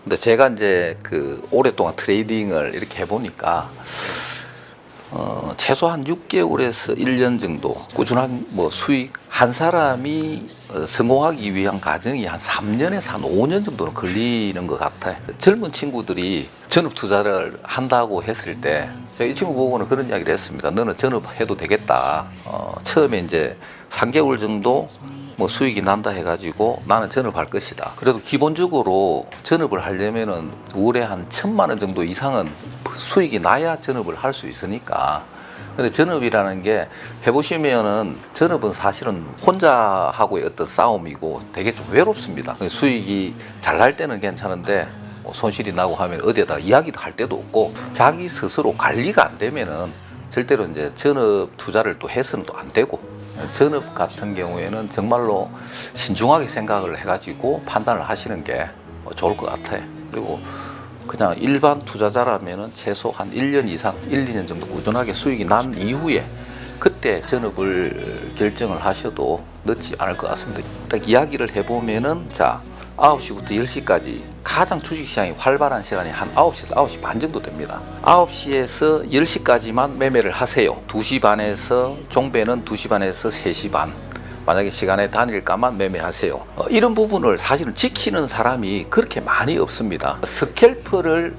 근데 제가 이제 오랫동안 트레이딩을 이렇게 해보니까 최소한 6개월에서 1년 정도 꾸준한 수익, 한 사람이 성공하기 위한 과정이 한 3년에서 한 5년 정도는 걸리는 것 같아요. 젊은 친구들이 전업 투자를 한다고 했을 때 제가 이 친구 보고는 그런 이야기를 했습니다. 너는 전업해도 되겠다. 처음에 이제 3개월 정도 수익이 난다 해가지고 나는 전업할 것이다. 그래도 기본적으로 전업을 하려면은 월에 한 1,000만 원 정도 이상은 수익이 나야 전업을 할 수 있으니까. 근데 전업이라는 게 해보시면은 전업은 사실은 혼자 하고의 어떤 싸움이고 되게 좀 외롭습니다. 수익이 잘 날 때는 괜찮은데 손실이 나고 하면 어디에다 이야기도 할 데도 없고 자기 스스로 관리가 안 되면은 절대로 이제 전업 투자를 또 해서는 또 안 되고, 전업 같은 경우에는 정말로 신중하게 생각을 해가지고 판단을 하시는 게 좋을 것 같아요. 그리고 그냥 일반 투자자라면은 최소 한 1년 이상, 1, 2년 정도 꾸준하게 수익이 난 이후에 그때 전업을 결정을 하셔도 늦지 않을 것 같습니다. 딱 이야기를 해보면은, 자, 9시부터 10시까지 가장 주식시장이 활발한 시간이 한 9시에서 9시 반 정도 됩니다. 9시에서 10시까지만 매매를 하세요. 2시 반에서 종배는 2시 반에서 3시 반. 만약에 시간에 단일가만 매매하세요. 이런 부분을 사실은 지키는 사람이 그렇게 많이 없습니다. 스캘프를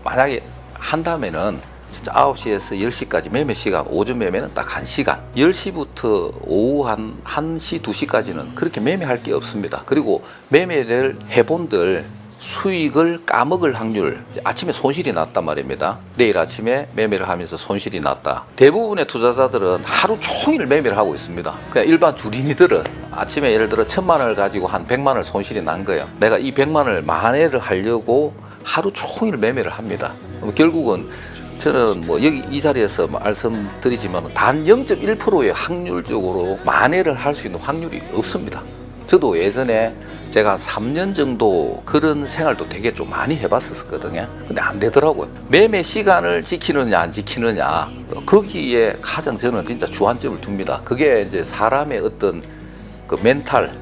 만약에 한다면은 진짜 9시에서 10시까지 매매 시간, 오전 매매는 딱 1시간. 10시부터 오후 한 1시, 2시까지는 그렇게 매매할 게 없습니다. 그리고 매매를 해본들 수익을 까먹을 확률, 아침에 손실이 났단 말입니다. 내일 아침에 매매를 하면서 손실이 났다. 대부분의 투자자들은 하루 종일 매매를 하고 있습니다. 그냥 일반 주린이들은 아침에 예를 들어 1,000만 원을 가지고 한 100만 원을 손실이 난 거예요. 내가 이 100만 원을 만회를 하려고 하루 종일 매매를 합니다. 결국은 저는 여기 이 자리에서 말씀드리지만 단 0.1%의 확률적으로 만회를 할 수 있는 확률이 없습니다. 저도 예전에 제가 3년 정도 그런 생활도 되게 좀 많이 해봤었거든요. 근데 안 되더라고요. 매매 시간을 지키느냐 안 지키느냐, 거기에 가장 저는 진짜 주안점을 둡니다. 그게 이제 사람의 어떤 그 멘탈,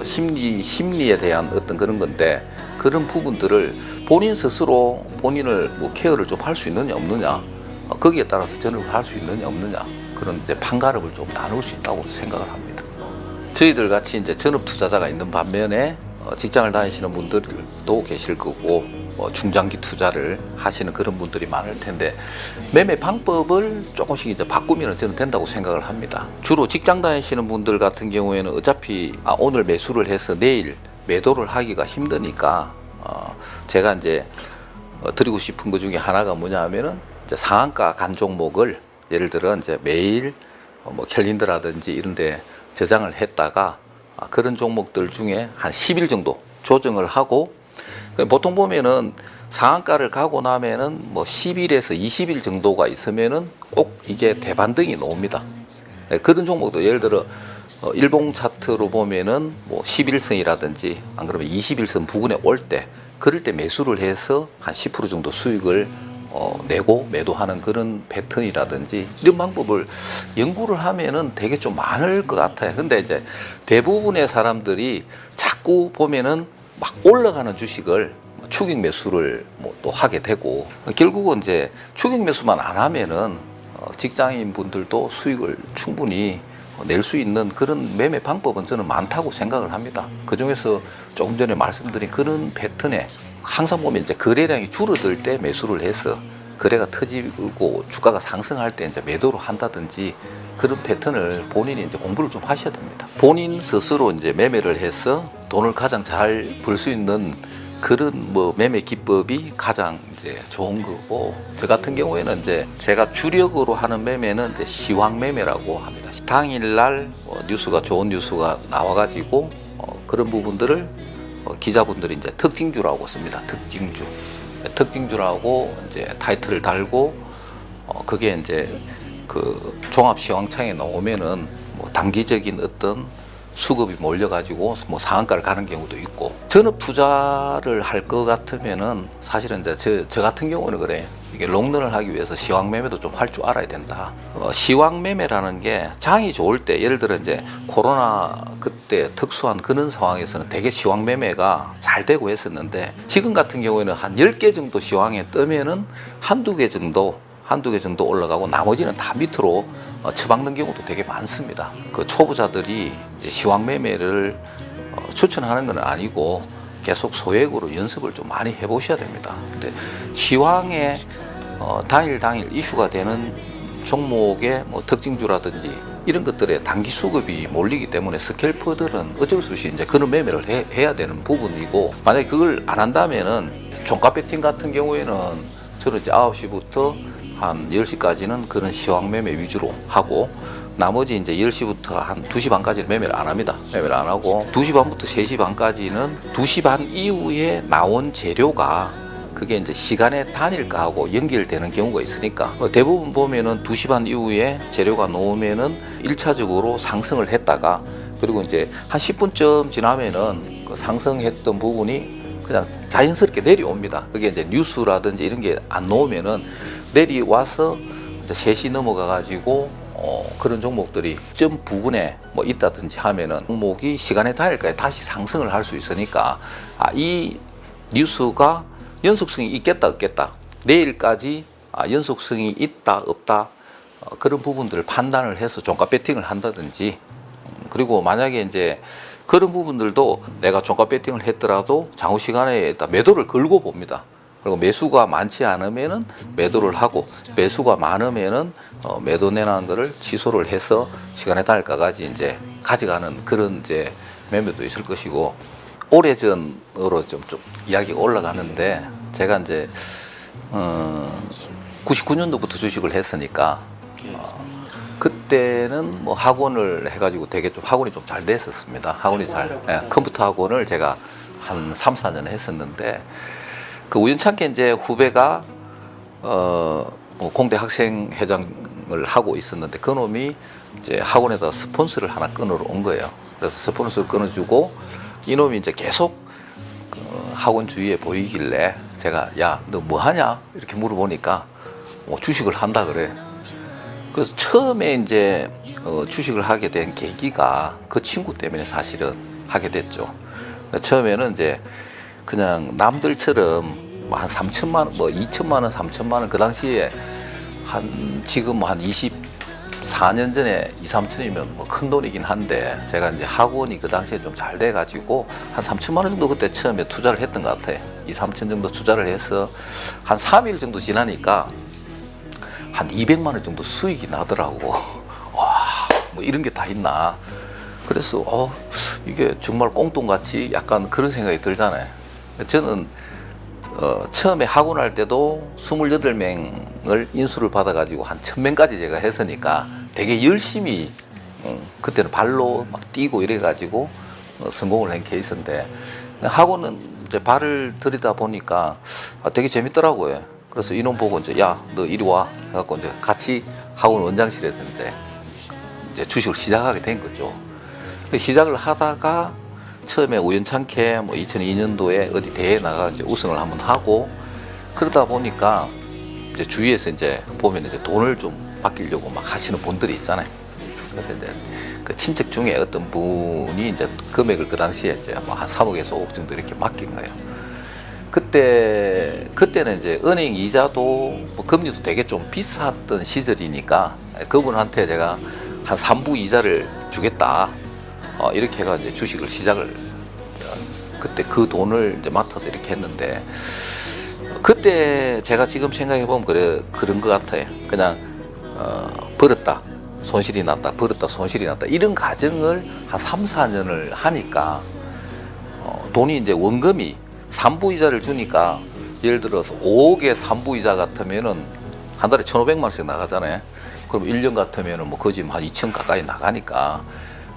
심리에 대한 어떤 그런 건데, 그런 부분들을 본인 스스로 본인을 케어를 좀 할 수 있느냐 없느냐, 거기에 따라서 전업을 할 수 있느냐 없느냐, 그런 이제 판가름을 좀 나눌 수 있다고 생각을 합니다. 저희들 같이 이제 전업 투자자가 있는 반면에 직장을 다니시는 분들도 계실 거고, 중장기 투자를 하시는 그런 분들이 많을 텐데, 매매 방법을 조금씩 이제 바꾸면 저는 된다고 생각을 합니다. 주로 직장 다니시는 분들 같은 경우에는 어차피 오늘 매수를 해서 내일 매도를 하기가 힘드니까 제가 이제 드리고 싶은 것 중에 하나가 뭐냐 하면은, 이제 상한가 간 종목을 예를 들어 이제 매일 캘린더라든지 이런 데 저장을 했다가 그런 종목들 중에 한 10일 정도 조정을 하고, 보통 보면은 상한가를 가고 나면은 10일에서 20일 정도가 있으면은 꼭 이게 대반등이 나옵니다. 그런 종목도 예를 들어 일봉 차트로 보면은 11선이라든지 안 그러면 21선 부근에 올 때, 그럴 때 매수를 해서 한 10% 정도 수익을 내고 매도하는 그런 패턴이라든지 이런 방법을 연구를 하면은 되게 좀 많을 것 같아요. 근데 이제 대부분의 사람들이 자꾸 보면은 막 올라가는 주식을 추격 매수를 또 하게 되고, 결국은 이제 추격 매수만 안 하면은 직장인 분들도 수익을 충분히 낼 수 있는 그런 매매 방법은 저는 많다고 생각을 합니다. 그 중에서 조금 전에 말씀드린 그런 패턴에 항상 보면 이제 거래량이 줄어들 때 매수를 해서 거래가 터지고 주가가 상승할 때 이제 매도를 한다든지, 그런 패턴을 본인이 이제 공부를 좀 하셔야 됩니다. 본인 스스로 이제 매매를 해서 돈을 가장 잘 벌 수 있는 그런 매매 기법이 가장 이제 좋은 거고, 저 같은 경우에는 이제 제가 주력으로 하는 매매는 이제 시황 매매라고 합니다. 당일날 뉴스가 좋은 뉴스가 나와가지고 그런 부분들을 기자분들이 이제 특징주라고 씁니다. 특징주라고 이제 타이틀을 달고, 그게 이제 그 종합 시황창에 나오면은 단기적인 어떤 수급이 몰려가지고 상한가를 가는 경우도 있고, 전업 투자를 할 것 같으면은 사실은 이제 저 같은 경우는 그래요. 이게 롱런을 하기 위해서 시황 매매도 좀 할 줄 알아야 된다. 시황 매매라는 게 장이 좋을 때, 예를 들어 이제 코로나 때 특수한 그런 상황에서는 되게 시황 매매가 잘 되고 했었는데 지금 같은 경우에는 한 10개 정도 시황에 뜨면은 한두 개 정도 올라가고 나머지는 다 밑으로 처박는 경우도 되게 많습니다. 그 초보자들이 이제 시황 매매를 추천하는 건 아니고 계속 소액으로 연습을 좀 많이 해보셔야 됩니다. 근데 시황에 당일 이슈가 되는 종목의 뭐 특징주라든지 이런 것들에 단기 수급이 몰리기 때문에 스캘퍼들은 어쩔 수 없이 이제 그런 매매를 해야 되는 부분이고, 만약에 그걸 안 한다면은 종가 배팅 같은 경우에는 저는 이제 9시부터 한 10시까지는 그런 시황 매매 위주로 하고, 나머지 이제 10시부터 한 2시 반까지는 매매를 안 합니다. 매매를 안 하고 2시 반부터 3시 반까지는 2시 반 이후에 나온 재료가 그게 이제 시간의 단일가하고 연결되는 경우가 있으니까 대부분 보면은 2시 반 이후에 재료가 나오면은 1차적으로 상승을 했다가, 그리고 이제 한 10분쯤 지나면은 그 상승했던 부분이 그냥 자연스럽게 내려옵니다. 그게 이제 뉴스라든지 이런 게 안 나오면은 내려와서 이제 3시 넘어가 가지고 그런 종목들이 점 부근에 뭐 있다든지 하면은 종목이 시간의 단일가에 다시 상승을 할 수 있으니까, 이 뉴스가 연속성이 있겠다 없겠다, 내일까지 연속성이 있다 없다, 그런 부분들을 판단을 해서 종가 배팅을 한다든지, 그리고 만약에 이제 그런 부분들도 내가 종가 배팅을 했더라도 장후 시간에 매도를 걸고 봅니다. 그리고 매수가 많지 않으면은 매도를 하고, 매수가 많으면은 매도 내놓은 거를 취소를 해서 시간의 단일가까지 이제 가져가는 그런 이제 매매도 있을 것이고, 오래전으로 좀 이야기가 올라가는데, 제가 이제 99년도부터 주식을 했으니까 그때는 뭐 학원을 해가지고 되게 좀 학원이 좀 잘 됐었습니다. 학원이 컴퓨터 학원을 제가 한 3, 4년 했었는데, 그 우연찮게 이제 후배가 뭐 공대 학생회장을 하고 있었는데, 그 놈이 이제 학원에다 스폰서를 하나 끊으러 온 거예요. 그래서 스폰서를 끊어주고 이놈이 이제 계속 학원 주위에 보이길래 제가, 야, 너 뭐 하냐? 이렇게 물어보니까 주식을 한다 그래. 그래서 처음에 이제 주식을 하게 된 계기가 그 친구 때문에 사실은 하게 됐죠. 처음에는 이제 그냥 남들처럼 한 3천만 원, 뭐 2천만 원, 3천만 원, 그 당시에 지금 한 24년 전에 2, 3천이면 뭐 큰 돈이긴 한데, 제가 이제 학원이 그 당시에 좀 잘 돼가지고 한 3천만 원 정도 그때 처음에 투자를 했던 것 같아요. 2, 3천 정도 투자를 해서 한 3일 정도 지나니까 한 200만 원 정도 수익이 나더라고. 와, 뭐 이런 게 다 있나. 그래서 이게 정말 꽁돈같이 약간 그런 생각이 들잖아요. 저는 처음에 학원 할 때도 28명을 인수를 받아가지고 한 1000명까지 제가 했으니까 되게 열심히 그때는 발로 막 뛰고 이래가지고 성공을 한 케이스인데, 학원은 이제 발을 들이다 보니까 되게 재밌더라고요. 그래서 이놈 보고 이제, 야, 너 이리 와 해갖고 이제 같이 학원 원장실에서 이제 주식을 시작하게 된 거죠. 시작을 하다가 처음에 우연찮게 뭐 2002년도에 어디 대회에 나가 이제 우승을 한번 하고, 그러다 보니까 이제 주위에서 이제 보면 이제 돈을 좀 맡기려고 막 하시는 분들이 있잖아요. 그래서 이제 그 친척 중에 어떤 분이 이제 금액을 그 당시에 이제 뭐 한 3억에서 5억 정도 이렇게 맡긴 거예요. 그때는 이제 은행 이자도 뭐 금리도 되게 좀 비쌌던 시절이니까 그분한테 제가 한 3부 이자를 주겠다. 이렇게 해가 이제 주식을 시작을, 그때 그 돈을 이제 맡아서 이렇게 했는데, 그때 제가 지금 생각해 보면 그런 것 같아요. 그냥 벌었다 손실이 났다, 벌었다 손실이 났다, 이런 과정을 한 3, 4년을 하니까 돈이 이제 원금이 3부 이자를 주니까, 예를 들어서 5억에 3부 이자 같으면은 한 달에 1,500만 원씩 나가잖아요. 그럼 1년 같으면은 뭐 거의 한 2천 가까이 나가니까,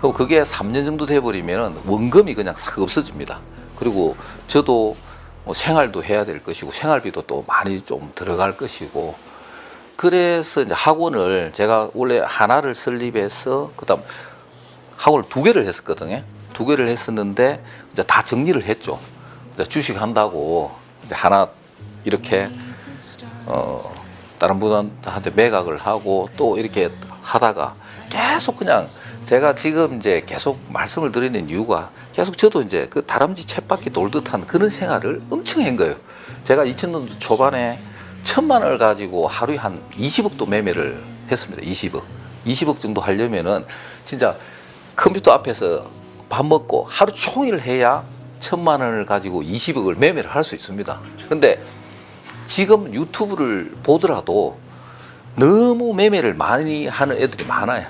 그리고 그게 3년 정도 돼버리면은 원금이 그냥 싹 없어집니다. 그리고 저도 뭐 생활도 해야 될 것이고 생활비도 또 많이 좀 들어갈 것이고, 그래서 이제 학원을 제가 원래 하나를 설립해서 그다음 학원을 2개를 했었거든요. 2개를 했었는데 이제 다 정리를 했죠. 이제 주식 한다고 이제 하나 이렇게 다른 분한테 매각을 하고 또 이렇게 하다가 계속 그냥 제가 지금 이제 계속 말씀을 드리는 이유가 계속 저도 이제 그 다람쥐 쳇바퀴 돌듯한 그런 생활을 엄청 한 거예요. 제가 2000년도 초반에 1000만 원을 가지고 하루에 한 20억도 매매를 했습니다. 20억 정도 하려면은 진짜 컴퓨터 앞에서 밥 먹고 하루 종일 해야 1000만 원을 가지고 20억을 매매를 할 수 있습니다. 근데 지금 유튜브를 보더라도 너무 매매를 많이 하는 애들이 많아요.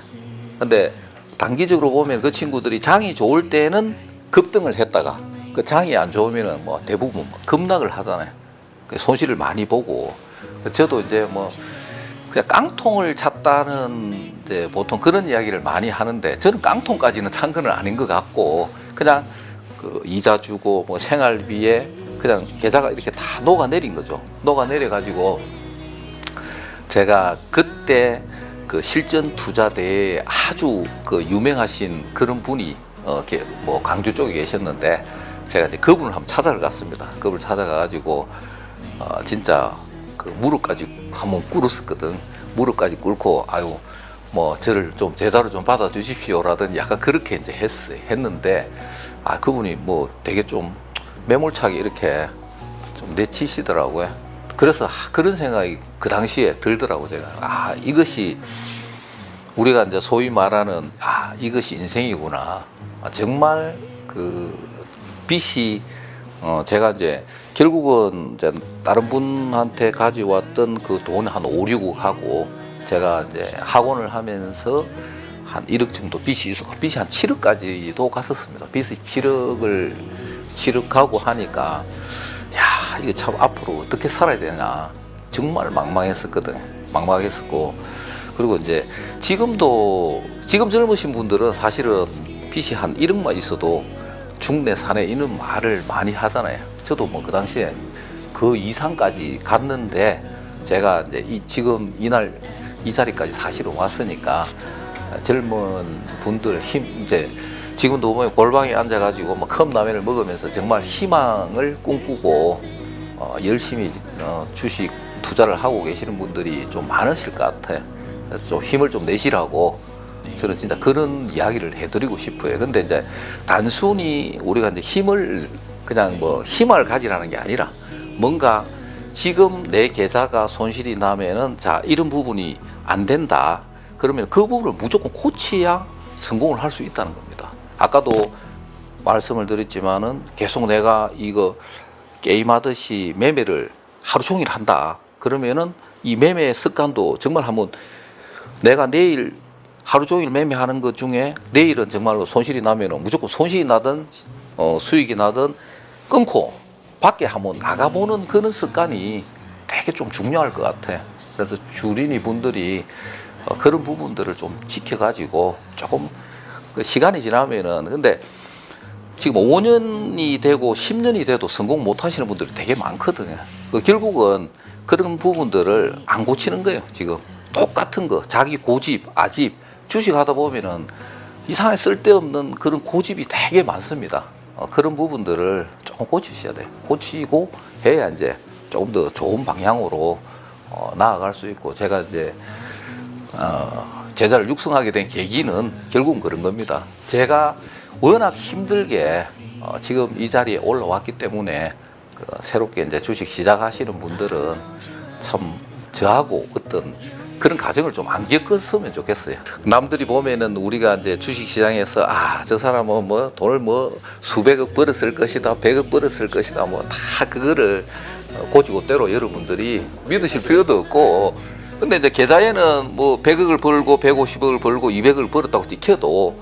근데 단기적으로 보면 그 친구들이 장이 좋을 때는 급등을 했다가 그 장이 안 좋으면은 뭐 대부분 급락을 하잖아요. 손실을 많이 보고 저도 이제 뭐 그냥 깡통을 찼다는 이제 보통 그런 이야기를 많이 하는데 저는 깡통까지는 찬 건 아닌 것 같고 그냥 그 이자 주고 뭐 생활비에 그냥 계좌가 이렇게 다 녹아내린 거죠. 녹아내려 가지고 제가 그때 그 실전 투자 대회에 아주 그 유명하신 그런 분이 뭐 광주 쪽에 계셨는데 제가 이제 그분을 한번 찾아러 갔습니다. 그분을 찾아가 가지고 진짜 그 무릎까지 한번 꿇었었거든. 무릎까지 꿇고 아유 뭐 저를 좀 제자로 좀 받아 주십시오라든지 약간 그렇게 이제 했는데 그분이 뭐 되게 좀 매몰차게 이렇게 좀 내치시더라고요. 그래서 그런 생각이 그 당시에 들더라고. 제가 이것이 우리가 이제 소위 말하는 이것이 인생이구나. 정말 그 빚이 제가 이제 결국은 이제 다른 분한테 가져왔던 그 돈 한 5, 6억 하고 제가 이제 학원을 하면서 한 1억 정도 빚이 있었고 빚이 한 7억까지도 갔었습니다. 빚이 7억 가고 하니까 야 이거 참 앞으로 어떻게 살아야 되나 정말 망망했었거든. 망망했었고 그리고 이제 지금 젊으신 분들은 사실은 빚이 한 1억만 있어도 중내 산에 이런 말을 많이 하잖아요. 저도 뭐 그 당시에 그 이상까지 갔는데 제가 이제 지금 이날 이 자리까지 사실은 왔으니까 젊은 분들 이제 지금도 보면 골방에 앉아가지고 뭐 컵라면을 먹으면서 정말 희망을 꿈꾸고 열심히 주식 투자를 하고 계시는 분들이 좀 많으실 것 같아요. 그래서 좀 힘을 좀 내시라고 저는 진짜 그런 이야기를 해드리고 싶어요. 근데 이제 단순히 우리가 이제 힘을 그냥 뭐 희망을 가지라는 게 아니라 뭔가 지금 내 계좌가 손실이 나면은 자 이런 부분이 안 된다. 그러면 그 부분을 무조건 고쳐야 성공을 할 수 있다는 겁니다. 아까도 말씀을 드렸지만은 계속 내가 이거 게임하듯이 매매를 하루 종일 한다. 그러면은 이 매매 습관도 정말 한번 내가 내일 하루 종일 매매하는 것 중에 내일은 정말로 손실이 나면은 무조건 손실이 나든 수익이 나든 끊고 밖에 한번 나가보는 그런 습관이 되게 좀 중요할 것 같아. 그래서 주린이 분들이 그런 부분들을 좀 지켜가지고 조금 시간이 지나면은 근데 지금 5년이 되고 10년이 돼도 성공 못 하시는 분들이 되게 많거든요. 결국은 그런 부분들을 안 고치는 거예요. 지금 똑같은 거 자기 고집 아집 주식하다 보면은 이상하게 쓸데없는 그런 고집이 되게 많습니다. 그런 부분들을 조금 고치셔야 돼요. 고치고 해야 이제 조금 더 좋은 방향으로 나아갈 수 있고 제가 이제 제자를 육성하게 된 계기는 결국은 그런 겁니다. 제가 워낙 힘들게 지금 이 자리에 올라왔기 때문에 새롭게 이제 주식 시작하시는 분들은 참 저하고 어떤 그런 과정을 좀 안 겪었으면 좋겠어요. 남들이 보면은 우리가 이제 주식 시장에서 저 사람은 뭐 돈을 뭐 수백억 벌었을 것이다, 100억 벌었을 것이다, 뭐 다 그거를 고지고대로 여러분들이 믿으실 필요도 없고, 근데 이제 계좌에는 뭐 100억을 벌고 150억을 벌고 200억을 벌었다고 찍혀도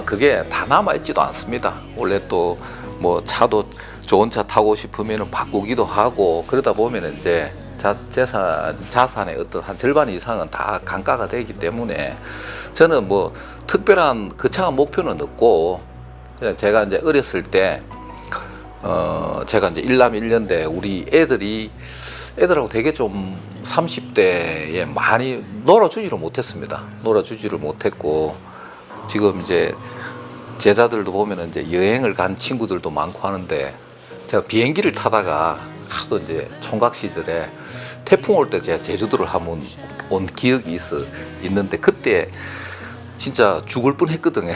그게 다 남아있지도 않습니다. 원래 또 뭐 차도 좋은 차 타고 싶으면 바꾸기도 하고 그러다 보면 이제 자산의 어떤 한 절반 이상은 다 감가가 되기 때문에 저는 뭐 특별한 거창한 목표는 없고 그냥 제가 이제 어렸을 때 제가 이제 일남 일녀인데 우리 애들하고 되게 좀 30대에 많이 놀아주지를 못했습니다. 놀아주지를 못했고 지금 이제 제자들도 보면 이제 여행을 간 친구들도 많고 하는데 제가 비행기를 타다가 하도 이제 총각 시절에 태풍 올 때 제가 제주도를 한번 온 기억이 있는데 그때 진짜 죽을 뻔했거든요.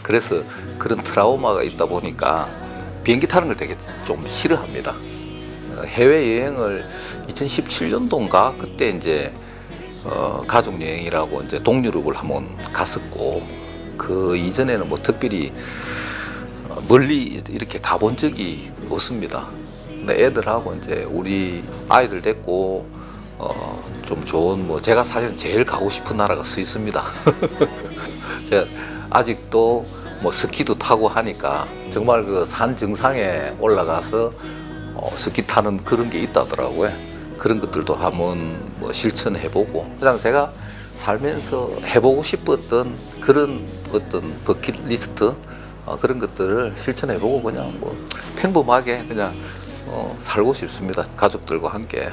그래서 그런 트라우마가 있다 보니까 비행기 타는 걸 되게 좀 싫어합니다. 해외 여행을 2017년도인가 그때 이제 가족 여행이라고 이제 동유럽을 한번 갔었고, 그 이전에는 뭐 특별히 멀리 이렇게 가본 적이 없습니다. 근데 애들하고 이제 우리 아이들 데리고 좀 좋은 뭐 제가 사실 제일 가고 싶은 나라가 스위스입니다. 제가 아직도 뭐 스키도 타고 하니까 정말 그 산 정상에 올라가서 스키 타는 그런 게 있다더라고요. 그런 것들도 한번 뭐 실천해보고, 그냥 제가 살면서 해보고 싶었던 그런 어떤 버킷리스트 그런 것들을 실천해보고 그냥 뭐 평범하게 그냥 살고 싶습니다. 가족들과 함께.